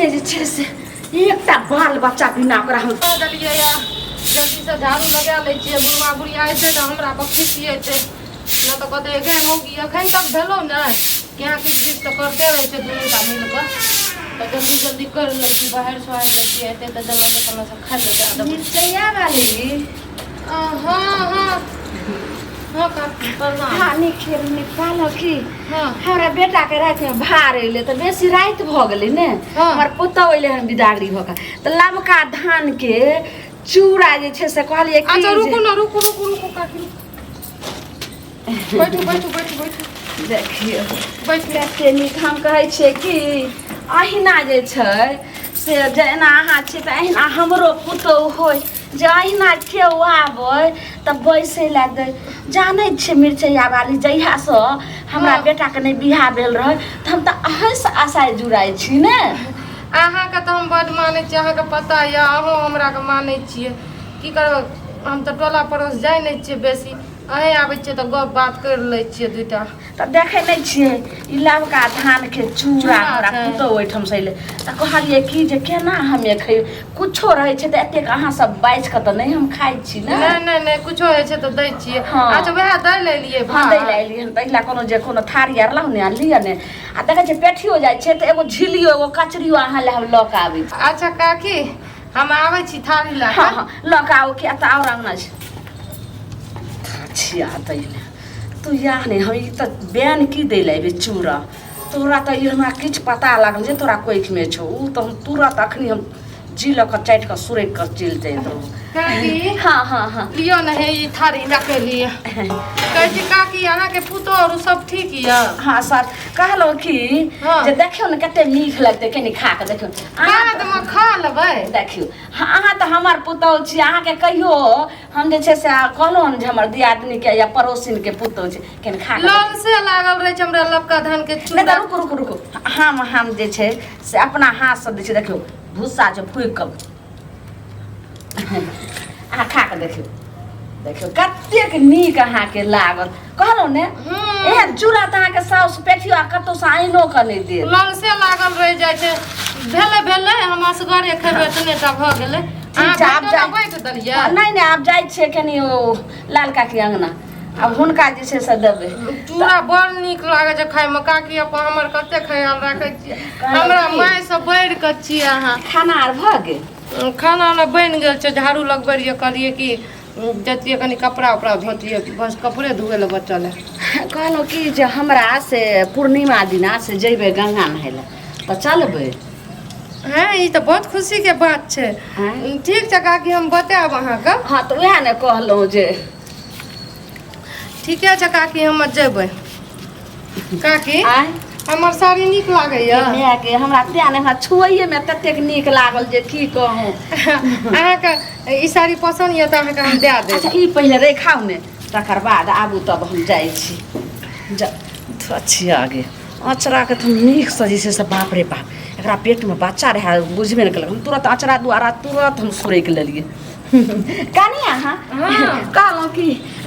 अपने जे छै से एकटा बाल बच्चा बिना ओकरा हम देलियै या जल्दी से झाड़ू लगा लै छियै बुढ़वा बुढ़िया एतै तऽ हमरा पर खिसिएतै न तऽ कहतै गे मौगी एखन तक भेलौ ने क्या किछु किछु तऽ करते रहै छै दुनू टा मिल कऽ तऽ जल्दी जल्दी करि लै छी बाहर सोहारि लै छियै एतै तऽ जेना के तेना से खाइ लए दए देबै मिरचैया वाली हाँ हाँ हाँ हाँ निकालो की हाँ हमरा बेटा के राति में भार अइले तऽ बेसी राति भऽ गेलै ने हाँ। हमर पुतौ अइले हन बिदागरी भऽ कऽ तऽ लमका धान के चूड़ा जे छै से कहलिए कि अच्छा रुकू ना रुकू काकी बैठू देखियो बैठ कते नीक हम कहै छियै कि अहिना जे छै से जेना अहाँ छी तऽ अहिना हमरो पुतौ होय जे अहिना केओ आबै तऽ बैसे ला दे जानै छियै मिरचैया वाली जहियासँ हमरा हाँ। बेटाके नहि बियाह भेल रहै तऽ हम तऽ अहीँसँ आशाय जुड़ाइ छी ने अहाँके तऽ हम बड्ड मानै छियै अहाँके पता यऽ अहूँ हमराके मानै छियै की करब हम तऽ टोला पड़ोस जाइ नहि छियै बेसी अहें आबै छियै तऽ गप बात करि लै छियै दूटा तऽ देखै नहि छियै ई लबका धानके चूड़ा चूड़ा हमरा छै। पुतौ ओहिठाम से अइले तऽ कहलियै कि जे केना हमे खैबै कुछो रहै छै तऽ एतेक अहाँ सब बाइज कऽ तऽ नहि हम खाइ छी ने नहीं कुछो होइ छै तऽ दै छियै हाँ। अच्छा वएह दै ले एलियै हाँ दै ला एलियै हन तहिला कोनो जे कोनो थारी आर लहु ने लिअ ने आ देखै छियै पेठियो जाइ छै तऽ एगो झिलियो एगो कचरियो अहाँ लए हम लऽ कऽ आबै छी अच्छा काकी हम आबै छी थारी लए हाँ हाँ लऽ कऽ आउ किया तऽ आओर अंगना छै छिया दैले तू याह ने हम ई तऽ बैन की दै ले एबे चूड़ा तोरा तऽ ई हमरा किछु पता लागल जे तोरा कोइखमे छौ उ तऽ हम तुरत अखनी हम जी लऽ कऽ चाटि कऽ सुरैक कऽ चलि जाइत रहू काकी हाँ हाँ हाँ लियो ने हे ई थारी रखे लिए कहै छी काकी अहाँके पुतौ और सब ठीक यऽ हाँ सर कहलहुँ कि हाँ। जे देखियौ ने कते नीक लगतै कनि खा कऽ देखियौ बादमे खा लेबै देखियौ अहाँ तऽ हमर पुतौह छी अहाँके कहियो हम जे छै से कहलहुँ हन जे हमर दियादनीके या पड़ोसिनके पुतौह छै कनि खा कऽ लाल से लागल रहे छै हमरा लबका धान के नहीं चूड़ा तो रुकू हम जे छै से अपना हाथसँ दै छियै देखियौ भूस्सा छै फूकि कऽ अहाँ खा कऽ देखियौ कतेक नीक अहाँके लागल कहलहुँ ने एहन चूड़ा तऽ अहाँके साउस पेठियो आ कतहुसँ आइनो कऽ नहि देत लाल से लागल रह जाइ छै भेलै हम असगरे खेबै तने टा भऽ गेलै ठीक छै, आब जा- बैठ देलियै नहीं आब जाइ छियै कनि ओ लाल काकी अंगना आब हुनका जे छै से देबै चूड़ा बड़ नीक लागै छै खायमे काकी अपन हमर कते ख्याल राखै छियै कहलहुँ हमरा की? मायसँ बढ़ि कऽ छियै अहाँ खाना आर भऽ गेल खाना ने बनि गेल छै झाड़ू लगबै रहियै कहलियै कि जतियै कनि कपड़ा उपड़ा धोतियै बस कपड़े धुए लए बचल है कहलहुँ कि जे हमरा से पूर्णिमा दिना से जैबै गंगा नहाय लए तऽ चलबै हैं ई तऽ बहुत खुशीके बात छै हैं? ठीक छै काकी हम बतायब अहाँके हाँ तऽ उएह ने कहलहुँ जे ठीके छै काकी हम जेबै काकी आँय हमर साड़ी नीक लागैया मायके हमरा तेँ ने हमरा छुअइएमे ततेक नीक लागल जे की कहूँ अहाँके ई साड़ी पसन्द यऽ तऽ अहाँके हम दए देब अच्छा ई पहिले रेखाउ ने तकर बाद आबू तब हम जाइ छी अच्छी आगे अचराके तऽ हम नीकसँ जे छै से बाप रे बाप एकरा पेटमे बच्चा रहै बुझबे नहि केलक हम तुरत अचरा दुआरा तुरत हम सुरैक लेलियै कनी अहाँ हाँ। कहलहुँ कि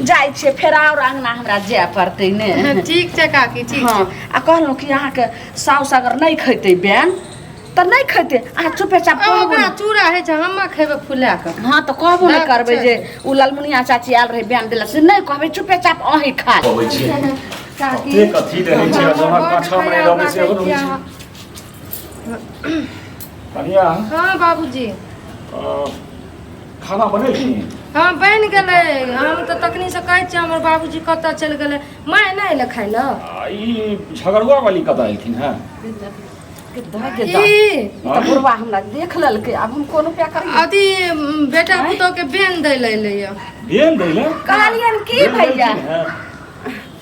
जाइ छियै फेर आओर अङ्गना हमरा जाय पड़तै ने ठीक छै काकी ठीक हाँ छै आ कहलहुँ कि अहाँके साउस अगर नहि खैतै बैन तऽ नहि खैतै अहाँ चुपे चाप कहबो ओकरा ने चूड़ा होइ छै हम्मा खेबै फुला कऽ हाँ तऽ कहबो ने बात करबै छै। जे ओ ललमुनिया चाची आयल रहै बैन देलक से नहि कहबै चुपे चाप अहीं खा लेब। अबै छै काकी कते कथी रहै छै जहाँ पाँच छः महीने रहबै से एगो रहै छै कनिया हाँ बाबूजी खाना बनेलखिन हाँ बनि गेलै हम तऽ तखनी से कहै छियै हमर बाबूजी कतऽ चलि गेलै माय नहि एलै खाय लए ई झगड़ुआ वाली कतऽ एलखिन हैं ई ई तऽ बुढ़वा हमरा देख लेलकै आब हम कोनो प्या करियै अथी बेटा पुतोह के बेन दै ले एलैया बेन दैले कहलियन की भैया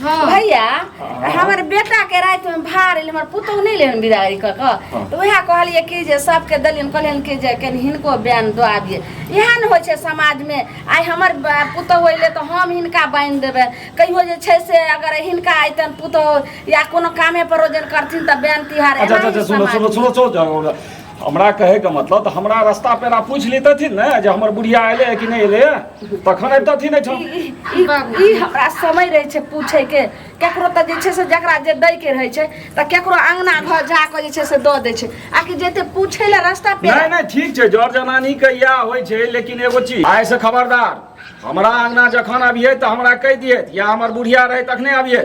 हाँ भैया हाँ। हमर बेटा के राति में भार एल हमर पुतौह नहीं लेन बिदाई क हाँ। तो वह कहलिए कि जे सबके दलियन कहलियन कि जे कनि हिनको बैन दआ दिए इएह ने होइ छै समाज में आइ हमर पुतौह अइले तो हम हिनका बांधि देबै कहियो जे छै से अगर हिनका अइतन पुतौह या कोनो कामे परोजन करथिन त बैन तिहार अच्छा अच्छा अच्छा सुनो सुनो सुनो सुनो जाओ हमरा कहे के मतलब तो हमरा रास्ता पेरा पूछ लेतथिन ना जे हमर बुढ़िया अयले है कि नहीं अयले तखन अबितथिन एहिठाम। ई हमरा समय रहे छै पूछे के केकरो त जे छै से जकरा जे दै के रहे छै त केकरो अंगना घर जा के जे छै से द दै छै आ कि जेते पूछे ले रास्ता पे नहीं नहीं ठीक छै जर जनानी के या होय छै लेकिन एगो चीज आइ से खबरदार हमरा अंगना जखन अबियै त हमरा कहि दियत या हमर बुढ़िया रहे तखने अबियै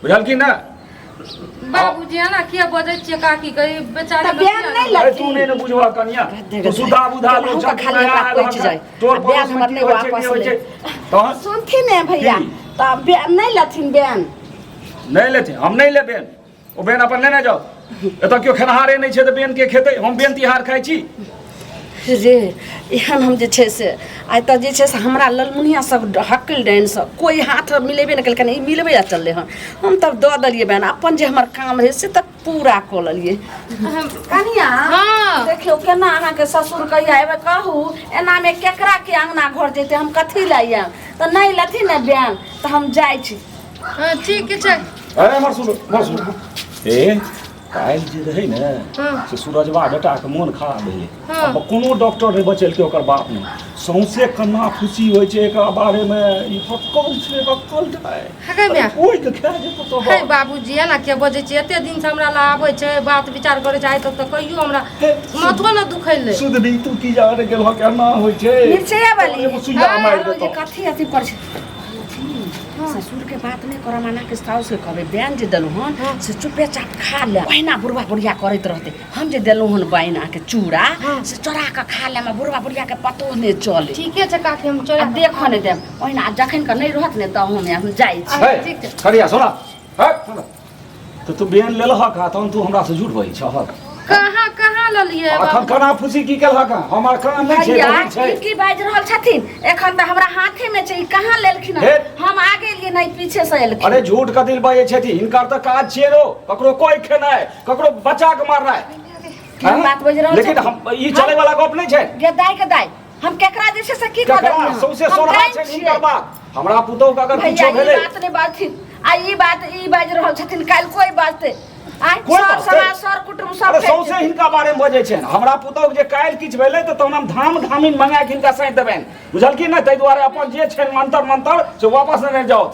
बुझल कि ना। बाबूजी है ना किया बजे छिए काकी कही बेचारी त बयान नहीं अरे लगी तू नहीं न बुझवा कनिया तू सुधा बुधा लोग हम खाली एकरा पूछ जाय तोर बयान हमर नहीं वापस ले सुनथिन ने भैया त बयान नहीं लथिन बयान नहीं लेते हम नहीं ले बेन ओ बेन अपन लेने जाओ एतऽ क्यों खेनहारे नहीं छै त बेन के खेते हम बेन तिहार खाइ छी रे एहन हम जे छै से आइ त जे छै से हमरा ललमुनिया सब हकल डाइन सब कोई हाथ मिलेबे न केलकन ई मिलबे आ चलले हन हम तब द दलिए बहन अपन जे हमर काम रहे से तक पूरा क लेलिए कनिया हाँ। देखियो केना अहाँ के ससुर कहिया एबे कहू एना में केकरा के अंगना घर जेते हम कथी लाइया त नहीं लथि न बहन त हम जाय छी। ठीक छै। अरे मर सुन ए काल्हि जे रहै ने से सूरजवा बेटा के मोन खराब भेलै अब कोनो डॉक्टर नहीं बचेलकै ओकर बाप ने सौंसे कन्ना खुशी होइ छै एकरा बारे में ई फटकल छै अक्कल है कोई के खा जेतो तो हे बाबूजी है ना के बजे छिए एते दिन से हमरा ला आबै छै बात विचार करे छै आइ तक त कहियो हमरा माथो न दुखैले सुध भी तू की जाने गेल केना होइ छै मिर्चया वाली सुइया मार देतो कथी अथी कर छै ससुर के बात नहीं करा माना के साउस के कहबे बयान जे देलु हन से चुपे चाप खा ले ओहिना बुढ़वा बुढ़िया करैत रहते हम जे देलु हन बाइना के चूड़ा से चोरा के खा ले में बुढ़वा बुढ़िया के पतो ने चले ठीके छै काकी हम चोरा देखो ने देम ओहिना जखन के नहीं रहत ने त हम जाई छी ठीक छै। खरिया सुना तो तू बेन लेलह का तहन तू हमरा से झूठ बही छह कहाँ ललिए अखन कना खुशी की केलह का हमर काम नहीं छै भैया बहिन छै ई की बाज रहल छथिन एखन त हमरा हाथे में छै ई कहाँ लेलखिन हे। हम आगे लिए नहीं पीछे से एलखिन अरे झूठ का दिल बाजे छथि हिनकर त काज छियै रो ककरो कोई खेनाय ककरो बच्चा के मारनाय की बात बज रहल लेकिन हम ई चले वाला गप नहीं छै गे दाई हम केकरा जे छै से की कर ककरा सौसे सोना छै हिनकर बात हमरा पुतौ के अगर भैया कुछो ई भेलै बात नहीं बात आ ई बात ई बाज रहल छथिन काल कोई बात आइ कोई सर बात समाज सर कुटुंब सब अरे सौसे हिनका बारे में बजे छै हमरा पुतौ जे काल्हि किछ भेलै त तहन हम धाम धामिन मंगा के हिनका सैत देबैन बुझल की नै तै दुआरे अपन जे छै मंत्र से वापस नहीं जाओ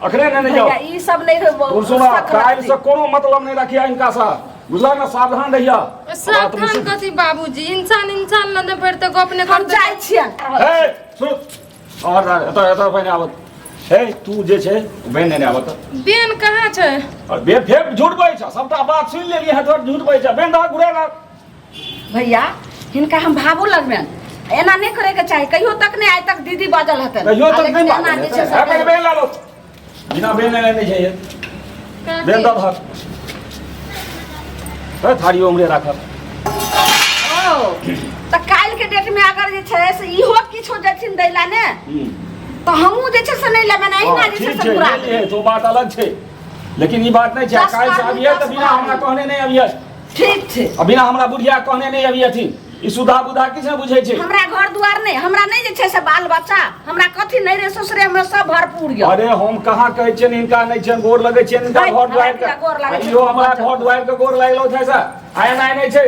अखने नहीं जाओ भैया ई सब नहीं हो तू सुना काल्हि से कोनो मतलब नहीं रखिया हिनका सा बुझला ना सावधान रहिया सावधान कथी बाबूजी इंसान न दे पर त गप ने हम कर जाय छियै हे सुन और एत पहिने आवत हे तू जे छै बेन नहीं आवत बेन कहाँ छै और बे फेर झूठ बजै छ सबटा बात सुन लेलिए है तो झूठ बजै छ बेन दा घुरे ना भैया हिनका हम भाबू लगबेन एना नहीं करे के चाही कहियो तक नहीं आइ तक दीदी बाजल हतन कहियो तक नहीं बात है पहले बेन ला लो बिना बेन नहीं चाहिए बेन दा धर है थारी उमरे राखत ओ त काल के डेट में अगर जे छै से इहो किछो जेथिन दैला ने तो हमहू जे छै से नहीं लेबे नहीं ना जे छै से पूरा है तो बात अलग छै लेकिन ई बात नहीं छै काल से अबिए त बिना हमरा कहने नहीं अबिए ठीक छै बिना हमरा बुढ़िया कहने नहीं अबियथिन ई सुधा बुधा किसे बुझै छै हमरा घर दुआर नहीं हमरा नहीं जे छै से बाल बच्चा हमरा कथी नहीं रे ससुरे में सब भरपूर य अरे हम कहाँ कहै छियन हिनका नहीं छियन गोर लगै छियन हिनका घर दुआर के गोर लागै छै। इहो हमरा घर दुआर के गोर लागलो छै से आय नहीं छै